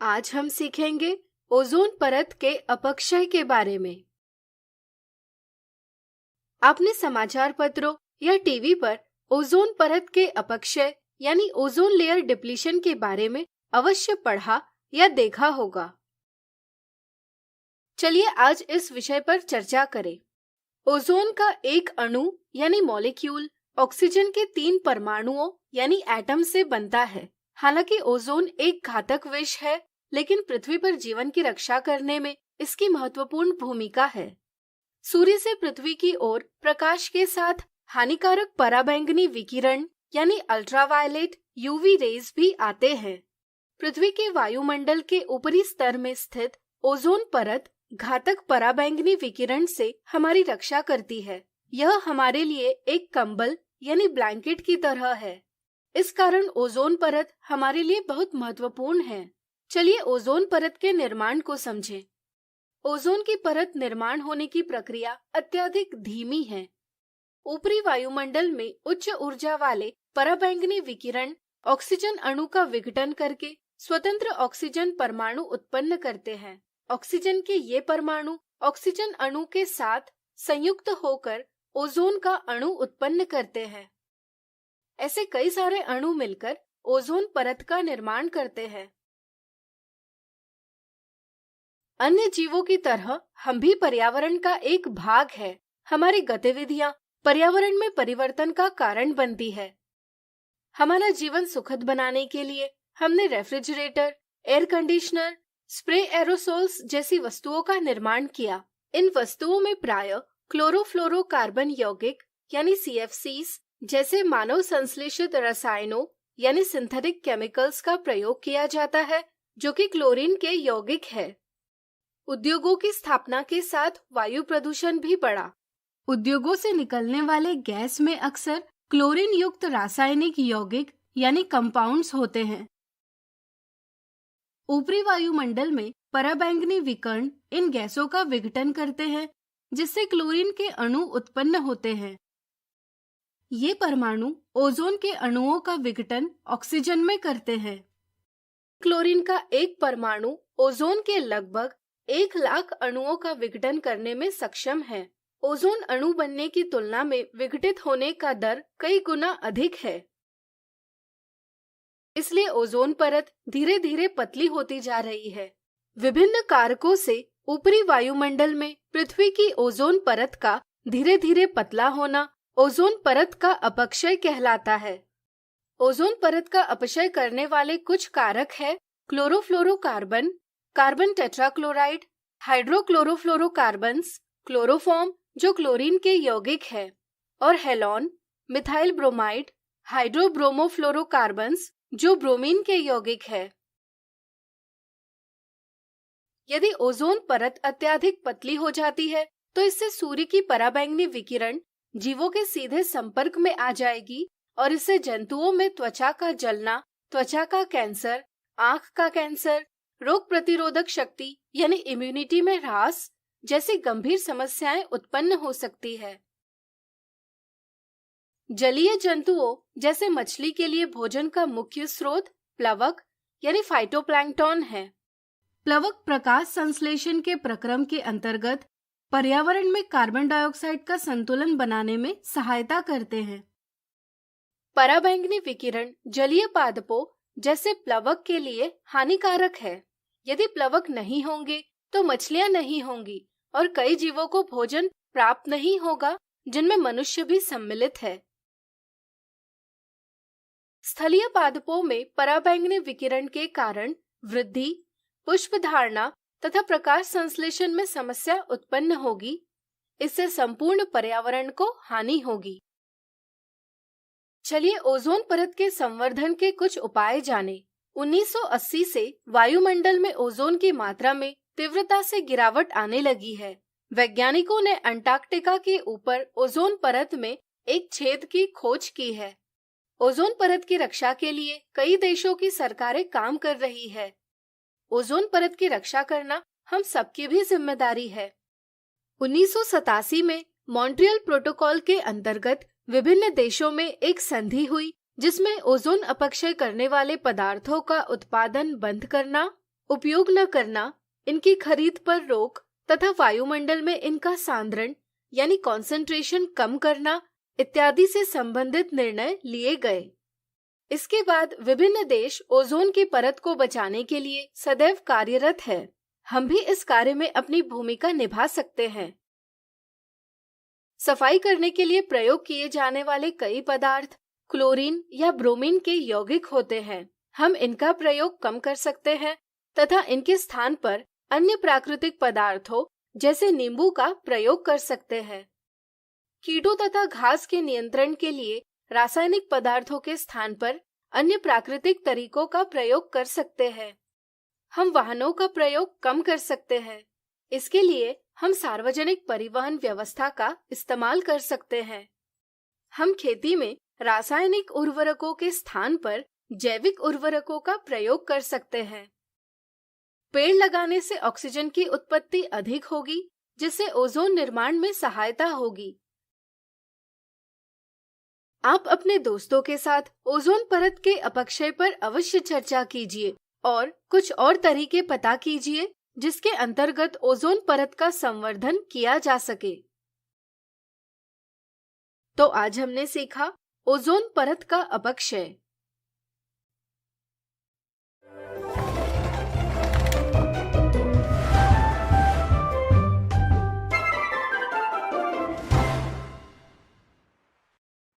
आज हम सीखेंगे ओजोन परत के अपक्षय के बारे में। आपने समाचार पत्रों या टीवी पर ओजोन परत के अपक्षय यानी ओजोन लेयर डिप्लीशन के बारे में अवश्य पढ़ा या देखा होगा। चलिए आज इस विषय पर चर्चा करें। ओजोन का एक अणु यानी मॉलिक्यूल ऑक्सीजन के 3 परमाणुओं यानी एटम से बनता है। हालांकि ओजोन एक घातक विष है, लेकिन पृथ्वी पर जीवन की रक्षा करने में इसकी महत्वपूर्ण भूमिका है। सूर्य से पृथ्वी की ओर प्रकाश के साथ हानिकारक पराबैंगनी विकिरण यानी अल्ट्रावायलेट यूवी रेज भी आते हैं। पृथ्वी के वायुमंडल के ऊपरी स्तर में स्थित ओजोन परत घातक पराबैंगनी विकिरण से हमारी रक्षा करती है। यह हमारे लिए एक कंबल यानी ब्लैंकेट की तरह है। इस कारण ओजोन परत हमारे लिए बहुत महत्वपूर्ण है। चलिए ओजोन परत के निर्माण को समझें। ओजोन की परत निर्माण होने की प्रक्रिया अत्यधिक धीमी है। ऊपरी वायुमंडल में उच्च ऊर्जा वाले पराबैंगनी विकिरण ऑक्सीजन अणु का विघटन करके स्वतंत्र ऑक्सीजन परमाणु उत्पन्न करते हैं। ऑक्सीजन के ये परमाणु ऑक्सीजन अणु के साथ संयुक्त होकर ओजोन का अणु उत्पन्न करते हैं। ऐसे कई सारे अणु मिलकर ओजोन परत का निर्माण करते हैं। अन्य जीवों की तरह हम भी पर्यावरण का एक भाग है। हमारी गतिविधियां पर्यावरण में परिवर्तन का कारण बनती है। हमारा जीवन सुखद बनाने के लिए हमने refrigerator, air conditioner, spray aerosols जैसी वस्तुओं का निर्माण किया। इन वस्तुओं में प्रायः क्लोरोफ्लोरोकार्बन यौगिक यानी CFCs जैसे मानव संश्लेषित रसायनों यानी सिंथेटिक केमिकल्स का प्रयोग किया जाता है, जो कि क्लोरीन के यौगिक है। उद्योगों की स्थापना के साथ वायु प्रदूषण भी बढ़ा। उद्योगों से निकलने वाले गैस में अक्सर क्लोरीन युक्त रासायनिक यौगिक यानी कंपाउंड्स होते हैं। ऊपरी वायुमंडल में पराबैंगनी विकर्ण इन गैसों का विघटन करते हैं, जिससे क्लोरीन के अणु उत्पन्न होते हैं। ये परमाणु ओजोन के अणुओं का विघटन ऑक्सीजन में करते हैं। क्लोरीन का एक परमाणु ओजोन के लगभग 1 लाख अणुओं का विघटन करने में सक्षम है। ओजोन अणु बनने की तुलना में विघटित होने का दर कई गुना अधिक है। इसलिए ओजोन परत धीरे धीरे पतली होती जा रही है। विभिन्न कारकों से ऊपरी वायुमंडल में पृथ्वी की ओजोन परत का धीरे धीरे पतला होना ओजोन परत का अपक्षय कहलाता है। ओजोन परत का अपक्षय करने वाले कुछ कारक है क्लोरोफ्लोरोकार्बन, कार्बन टेट्राक्लोराइड, हाइड्रोक्लोरोफ्लोरोकार्बन्स, क्लोरोफॉर्म जो क्लोरीन के यौगिक है, और हेलॉन, मिथाइल ब्रोमाइड, हाइड्रोब्रोमोफ्लोरोकार्बन्स जो ब्रोमीन के यौगिक है। यदि ओजोन परत अत्यधिक पतली हो जाती है तो इससे सूर्य की पराबैंगनी विकिरण जीवों के सीधे संपर्क में आ जाएगी और इससे जंतुओं में त्वचा का जलना, त्वचा का कैंसर, आंख का कैंसर, रोग प्रतिरोधक शक्ति यानी इम्यूनिटी में ह्रास जैसी गंभीर समस्याएं उत्पन्न हो सकती है। जलीय जंतुओं जैसे मछली के लिए भोजन का मुख्य स्रोत प्लवक यानी फाइटोप्लैंक्टन है। प्लवक प्रकाश संश्लेषण के प्रक्रम के अंतर्गत पर्यावरण में कार्बन डाइऑक्साइड का संतुलन बनाने में सहायता करते हैं। पराबैंगनी विकिरण जलीय पादपों जैसे प्लवक के लिए हानिकारक है। यदि प्लवक नहीं होंगे तो मछलियां नहीं होंगी और कई जीवों को भोजन प्राप्त नहीं होगा, जिनमें मनुष्य भी सम्मिलित है। स्थलीय पादपों में पराबैंगनी विकिरण के कारण वृद्धि, पुष्प धारणा तथा प्रकाश संश्लेषण में समस्या उत्पन्न होगी। इससे संपूर्ण पर्यावरण को हानि होगी। चलिए ओजोन परत के संवर्धन के कुछ उपाय जानें। 1980 से वायुमंडल में ओजोन की मात्रा में तीव्रता से गिरावट आने लगी है। वैज्ञानिकों ने अंटार्कटिका के ऊपर ओजोन परत में एक छेद की खोज की है। ओजोन परत की रक्षा के लिए कई देशों की सरकारें काम कर रही है। ओजोन परत की रक्षा करना हम सबकी भी जिम्मेदारी है। 1987 में मॉन्ट्रियल प्रोटोकॉल के अंतर्गत विभिन्न देशों में एक संधि हुई, जिसमें ओजोन अपक्षय करने वाले पदार्थों का उत्पादन बंद करना, उपयोग न करना, इनकी खरीद पर रोक तथा वायुमंडल में इनका सांद्रण यानी कॉन्सेंट्रेशन कम करना इत्यादि से संबंधित निर्णय लिए गए। इसके बाद विभिन्न देश ओजोन की परत को बचाने के लिए सदैव कार्यरत है। हम भी इस कार्य में अपनी भूमिका निभा सकते हैं। सफाई करने के लिए प्रयोग किए जाने वाले कई पदार्थ क्लोरीन या ब्रोमीन के यौगिक होते हैं। हम इनका प्रयोग कम कर सकते हैं तथा इनके स्थान पर अन्य प्राकृतिक पदार्थों जैसे नींबू का प्रयोग कर सकते हैं। कीटों तथा घास के नियंत्रण के लिए रासायनिक पदार्थों के स्थान पर अन्य प्राकृतिक तरीकों का प्रयोग कर सकते हैं। हम वाहनों का प्रयोग कम कर सकते हैं। इसके लिए हम सार्वजनिक परिवहन व्यवस्था का इस्तेमाल कर सकते हैं। हम खेती में रासायनिक उर्वरकों के स्थान पर जैविक उर्वरकों का प्रयोग कर सकते हैं। पेड़ लगाने से ऑक्सीजन की उत्पत्ति अधिक होगी, जिससे ओजोन निर्माण में सहायता होगी। आप अपने दोस्तों के साथ ओजोन परत के अपक्षय पर अवश्य चर्चा कीजिए और कुछ और तरीके पता कीजिए जिसके अंतर्गत ओजोन परत का संवर्धन किया जा सके। तो आज हमने सीखा ओजोन परत का अपक्षय।